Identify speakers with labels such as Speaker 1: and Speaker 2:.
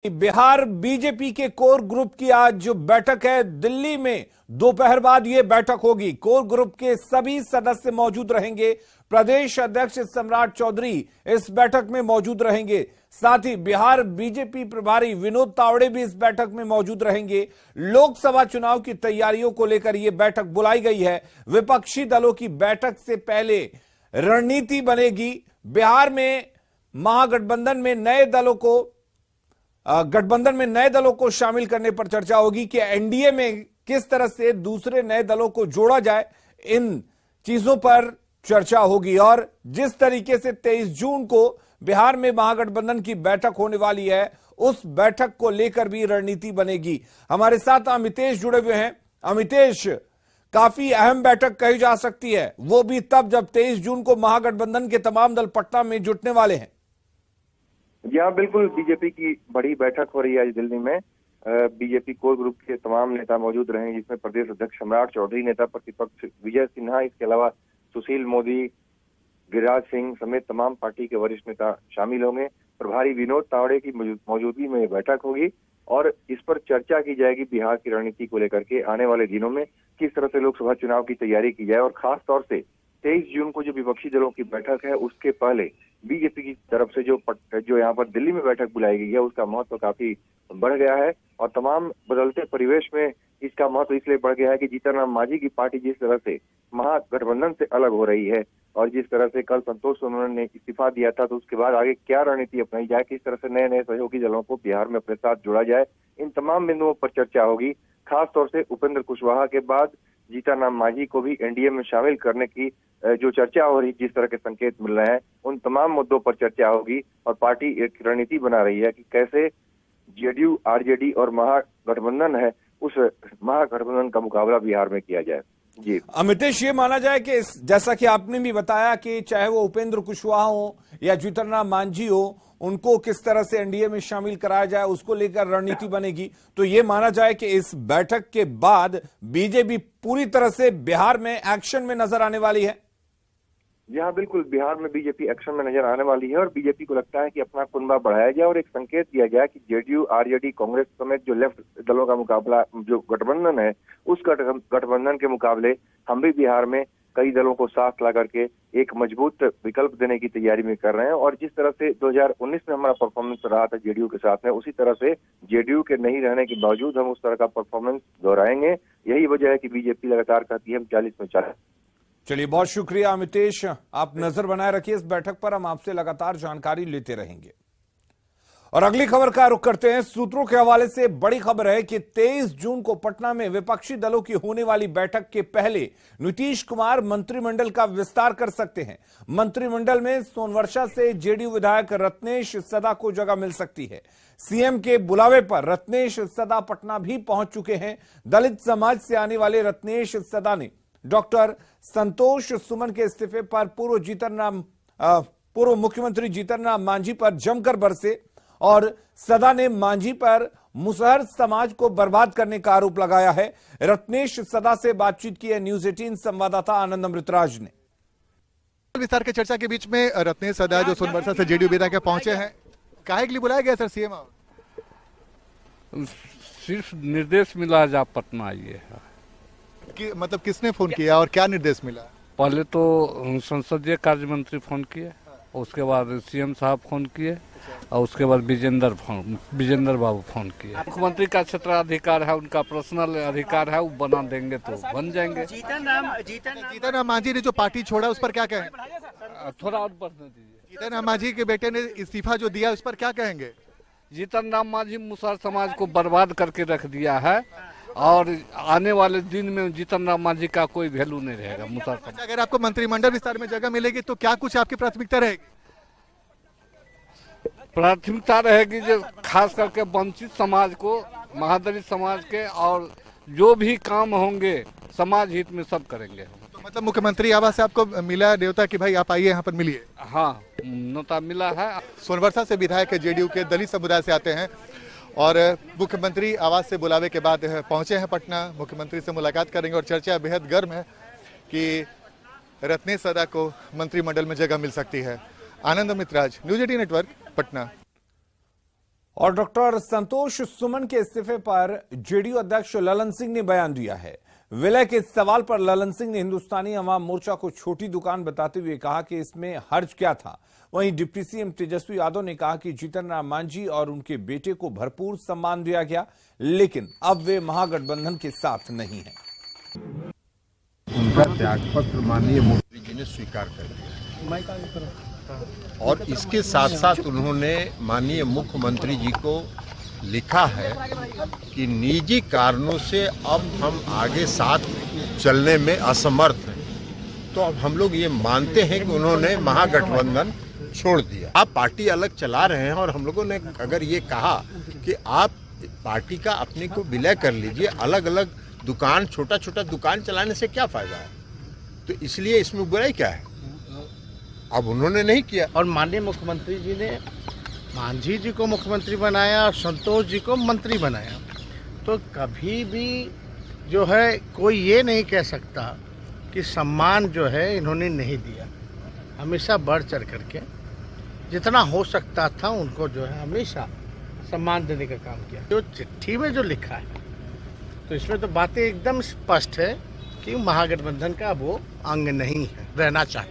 Speaker 1: Bihar BJP के core group की आज जो बैठक है दिल्ली में, दोपहर बाद यह बैठक होगी। कोर ग्रुप के सभी सदस्य मौजूद रहेंगे। प्रदेश अध्यक्ष सम्राट चौधरी इस बैठक में मौजूद रहेंगे। साथ ही बिहार बीजेपी प्रभारी विनोद तावड़े भी इस बैठक में मौजूद रहेंगे। लोकसभा चुनाव की तैयारियों को लेकर यह बैठक बुलाई गई है। विपक्षी दलों की बैठक से पहले रणनीति बनेगी। बिहार में महागठबंधन में नए दलों को शामिल करने पर चर्चा होगी कि एनडीए में किस तरह से दूसरे नए दलों को जोड़ा जाए, इन चीजों पर चर्चा होगी। और जिस तरीके से 23 जून को बिहार में महागठबंधन की बैठक होने वाली है, उस बैठक को लेकर भी रणनीति बनेगी। हमारे साथ अमितेश जुड़े हुए हैं। अमितेश, काफी अहम बैठक कही जा सकती है, वो भी तब जब 23 जून को महागठबंधन के तमाम दल पटना में जुटने वाले हैं।
Speaker 2: यहाँ बिल्कुल बीजेपी की बड़ी बैठक हो रही है आज दिल्ली में। बीजेपी कोर ग्रुप के तमाम नेता मौजूद रहे, जिसमें प्रदेश अध्यक्ष सम्राट चौधरी, नेता प्रतिपक्ष विजय सिन्हा, इसके अलावा सुशील मोदी, गिरिराज सिंह समेत तमाम पार्टी के वरिष्ठ नेता शामिल होंगे। प्रभारी विनोद तावड़े की मौजूदगी में बैठक होगी और इस पर चर्चा की जाएगी बिहार की रणनीति को लेकर के आने वाले दिनों में किस तरह से लोकसभा चुनाव की तैयारी की जाए। और खास तौर से 23 जून को जो विपक्षी दलों की बैठक है, उसके पहले बीजेपी की तरफ से जो यहाँ पर दिल्ली में बैठक बुलाई गई है, उसका महत्व काफी बढ़ गया है। और तमाम बदलते परिवेश में इसका महत्व इसलिए बढ़ गया है कि जीतन राम मांझी की पार्टी जिस तरह से महागठबंधन से अलग हो रही है और जिस तरह से कल संतोष सोनवणे ने इस्तीफा दिया था, तो उसके बाद आगे क्या रणनीति अपनाई जाए, किस तरह से नए नए सहयोगी दलों को बिहार में अपने साथ जोड़ा जाए, इन तमाम बिंदुओं पर चर्चा होगी। खास तौर से उपेंद्र कुशवाहा के बाद जीतन राम मांझी को भी एनडीए में शामिल करने की जो चर्चा हो रही, जिस तरह के संकेत मिल रहे हैं, उन तमाम मुद्दों पर चर्चा होगी। और पार्टी एक रणनीति बना रही है कि कैसे जेडीयू, आरजेडी और महागठबंधन है, उस महागठबंधन का मुकाबला बिहार में किया जाए। जी
Speaker 1: अमितेश, ये माना जाए कि जैसा कि आपने भी बताया कि चाहे वो उपेंद्र कुशवाहा हो या जीतन राम मांझी हो, उनको किस तरह से एनडीए में शामिल कराया जाए, उसको लेकर रणनीति बनेगी। तो ये माना जाए कि इस बैठक के बाद बीजेपी पूरी तरह से बिहार में एक्शन में नजर आने वाली है।
Speaker 2: यहाँ बिल्कुल बिहार में बीजेपी एक्शन में नजर आने वाली है और बीजेपी को लगता है कि अपना कुनबा बढ़ाया जाए और एक संकेत दिया जाए कि जेडीयू, आरजेडी, कांग्रेस समेत जो लेफ्ट दलों का मुकाबला, जो गठबंधन है, उस गठबंधन के मुकाबले हम भी बिहार में कई दलों को साथ ला करके एक मजबूत विकल्प देने की तैयारी में कर रहे हैं। और जिस तरह से 2019 में हमारा परफॉर्मेंस रहा था जेडीयू के साथ में, उसी तरह से जेडीयू के नहीं रहने के बावजूद हम उस तरह का परफॉर्मेंस दोहराएंगे। यही वजह है कि बीजेपी लगातार कहती है हम 40 में 40।
Speaker 1: चलिए, बहुत शुक्रिया अमितेश, आप नजर बनाए रखिए इस बैठक पर, हम आपसे लगातार जानकारी लेते रहेंगे। और अगली खबर का रुख करते हैं। सूत्रों के हवाले से बड़ी खबर है कि 23 जून को पटना में विपक्षी दलों की होने वाली बैठक के पहले नीतीश कुमार मंत्रिमंडल का विस्तार कर सकते हैं। मंत्रिमंडल में सोनवर्षा से जेडीयू विधायक रत्नेश सदा को जगह मिल सकती है। सीएम के बुलावे पर रत्नेश सदा पटना भी पहुंच चुके हैं। दलित समाज से आने वाले रत्नेश सदा ने डॉक्टर संतोष सुमन के इस्तीफे पर पूर्व मुख्यमंत्री जीतन राम मांझी पर जमकर बरसे और सदा ने मांझी पर मुसहर समाज को बर्बाद करने का आरोप लगाया है। रत्नेश सदा से बातचीत की है न्यूज 18 संवाददाता आनंद अमृतराज ने।
Speaker 3: विस्तार के चर्चा के बीच में रत्नेश सदा जो सोनवर्षा से जेडीयू विधायक पहुंचे हैं, काहे के लिए बुलाया गया सर सीएम?
Speaker 4: सिर्फ निर्देश मिला जा पटना आइए।
Speaker 3: मतलब किसने फोन किया और क्या निर्देश मिला?
Speaker 4: पहले तो संसदीय कार्य मंत्री फोन किए, उसके बाद सीएम साहब फोन किए और उसके बाद विजेंद्र बाबू फोन किए। मुख्यमंत्री का क्षेत्राधिकार है, उनका पर्सनल अधिकार है, वो बना देंगे तो बन जाएंगे।
Speaker 3: जीतन राम मांझी ने जो पार्टी छोड़ा उस पर क्या कहें?
Speaker 4: थोड़ा और बढ़ने दीजिए।
Speaker 3: जीतन राम मांझी के बेटे ने इस्तीफा जो दिया उस पर क्या कहेंगे?
Speaker 4: जीतन राम मांझी मुसहर समाज को बर्बाद करके रख दिया है और आने वाले दिन में जीतन राम मांझी का कोई वैल्यू नहीं रहेगा मुसहर समाज।
Speaker 3: अगर आपको मंत्रिमंडल विस्तार में जगह मिलेगी तो क्या कुछ आपकी प्राथमिकता रहेगी?
Speaker 4: प्राथमिकता रहेगी जो खास करके वंचित समाज को, महादलित समाज के, और जो भी काम होंगे समाज हित में सब करेंगे।
Speaker 3: तो मतलब मुख्यमंत्री आवास से आपको मिला न्योता कि भाई आप आइए यहाँ पर मिलिए?
Speaker 4: हाँ, न्योता मिला है।
Speaker 3: सोनवर्षा से विधायक जेडीयू के दलित समुदाय से आते हैं और मुख्यमंत्री आवास से बुलावे के बाद पहुंचे हैं पटना। मुख्यमंत्री से मुलाकात करेंगे और चर्चा बेहद गर्म है कि रत्नेश सदा को मंत्रिमंडल में जगह मिल सकती है। आनंद अमृतराज, न्यूज 18 नेटवर्क, पटना।
Speaker 1: और डॉक्टर संतोष सुमन के इस्तीफे पर जेडीयू अध्यक्ष ललन सिंह ने बयान दिया है। विलय के सवाल पर ललन सिंह ने हिंदुस्तानी अवाम मोर्चा को छोटी दुकान बताते हुए कहा कि इसमें हर्ज क्या था। वहीं डिप्टी सीएम तेजस्वी यादव ने कहा कि जीतन राम मांझी और उनके बेटे को भरपूर सम्मान दिया गया, लेकिन अब वे महागठबंधन के साथ नहीं हैं।
Speaker 5: उनका त्यागपत्र माननीय मुख्यमंत्री जी ने स्वीकार कर लिया और इसके साथ साथ उन्होंने माननीय मुख्यमंत्री जी को लिखा है कि निजी कारणों से अब हम आगे साथ चलने में असमर्थ हैं। तो अब हम लोग ये मानते हैं कि उन्होंने महागठबंधन छोड़ दिया। आप पार्टी अलग चला रहे हैं और हम लोगों ने अगर ये कहा कि आप पार्टी का अपने को विलय कर लीजिए, अलग अलग दुकान, छोटा छोटा दुकान चलाने से क्या फायदा है, तो इसलिए इसमें बुराई क्या है। अब उन्होंने नहीं किया
Speaker 6: और माननीय मुख्यमंत्री जी ने मांझी जी को मुख्यमंत्री बनाया और संतोष जी को मंत्री बनाया। तो कभी भी जो है कोई ये नहीं कह सकता कि सम्मान जो है इन्होंने नहीं दिया। हमेशा बढ़ चढ़ करके जितना हो सकता था उनको जो है हमेशा सम्मान देने का काम किया। जो चिट्ठी में जो लिखा है तो इसमें तो बातें एकदम स्पष्ट है कि महागठबंधन का वो अंग नहीं है, रहना चाहिए।